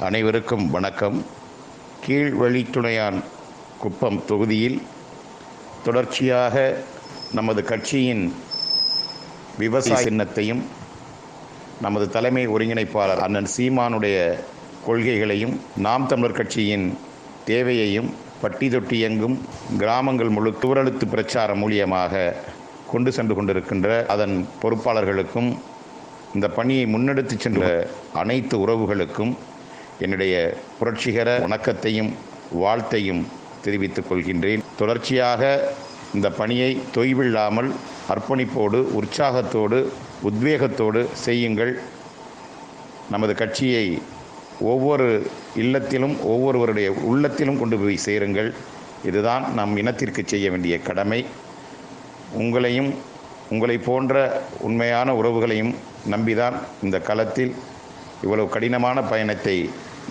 அனைவருக்கும் வணக்கம். கீழ்வழித்துணையான் குப்பம் தொகுதியில் தொடர்ச்சியாக நமது கட்சியின் விவசாய சின்னத்தையும் நமது தலைமை ஒருங்கிணைப்பாளர் அண்ணன் சீமானுடைய கொள்கைகளையும் நாம் தமிழர் கட்சியின் தேவையையும் பட்டி தொட்டி எங்கும் கிராமங்கள் முழு துவரெழுத்து பிரச்சாரம் மூலியமாக கொண்டு சென்று கொண்டிருக்கின்ற அதன் பொறுப்பாளர்களுக்கும் இந்த பணியை முன்னெடுத்து சென்ற அனைத்து உறவுகளுக்கும் என்னுடைய புரட்சிகர வணக்கத்தையும் வாழ்த்தையும் தெரிவித்துக் கொள்கின்றேன். தொடர்ச்சியாக இந்த பணியை தொய்வில்லாமல் அர்ப்பணிப்போடு உற்சாகத்தோடு உத்வேகத்தோடு செய்யுங்கள். நமது கட்சியை ஒவ்வொரு இல்லத்திலும் ஒவ்வொருவருடைய உள்ளத்திலும் கொண்டு போய் சேருங்கள். இதுதான் நம் இனத்திற்கு செய்ய வேண்டிய கடமை. உங்களையும் உங்களை போன்ற உண்மையான உறவுகளையும் நம்பிதான் இந்த களத்தில் இவ்வளவு கடினமான பயணத்தை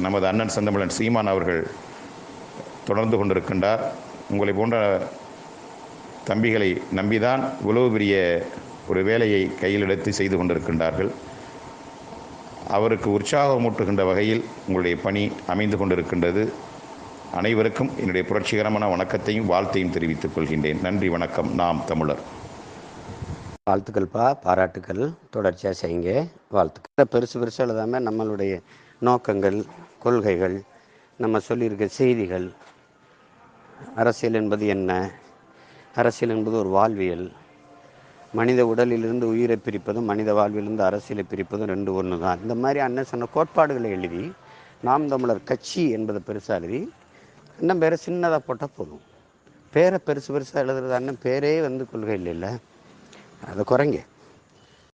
நமது அண்ணன் செந்தமிழன் சீமான் அவர்கள் தொடர்ந்து கொண்டிருக்கின்றார். உங்களை போன்ற தம்பிகளை நம்பிதான் இவ்வளவு பெரிய ஒரு வேலையை கையில் எடுத்து செய்து கொண்டிருக்கின்றார்கள். அவருக்கு உற்சாகமூட்டுகின்ற வகையில் உங்களுடைய பணி அமைந்து கொண்டிருக்கின்றது. அனைவருக்கும் என்னுடைய புரட்சிகரமான வணக்கத்தையும் வாழ்த்தையும் தெரிவித்துக் கொள்கின்றேன். நன்றி, வணக்கம். நாம் தமிழர். வாழ்த்துக்கள்ப்பா, பாராட்டுக்கள். தொடர்ச்சியாக செய்யுங்க. வாழ்த்துக்கள். பெருசு எழுதாமல் நம்மளுடைய நோக்கங்கள், கொள்கைகள், நம்ம சொல்லியிருக்க செய்திகள், அரசியல் என்பது என்ன, அரசியல் என்பது ஒரு வாழ்வியல், மனித உடலிலிருந்து உயிரை பிரிப்பதும் மனித வாழ்விலிருந்து அரசியலை பிரிப்பதும் ரெண்டு ஒன்று தான். இந்த மாதிரி அண்ணன் சொன்ன கோட்பாடுகளை எழுதி நாம் தமிழர் கட்சி என்பதை பெருசாக எழுதி அண்ணன் பேரை சின்னதாக போட்டால் போதும். பேரை பெருசாக எழுதுறது அண்ணன் பேரே கொள்கை இல்லைல்ல, அதை குறைங்க.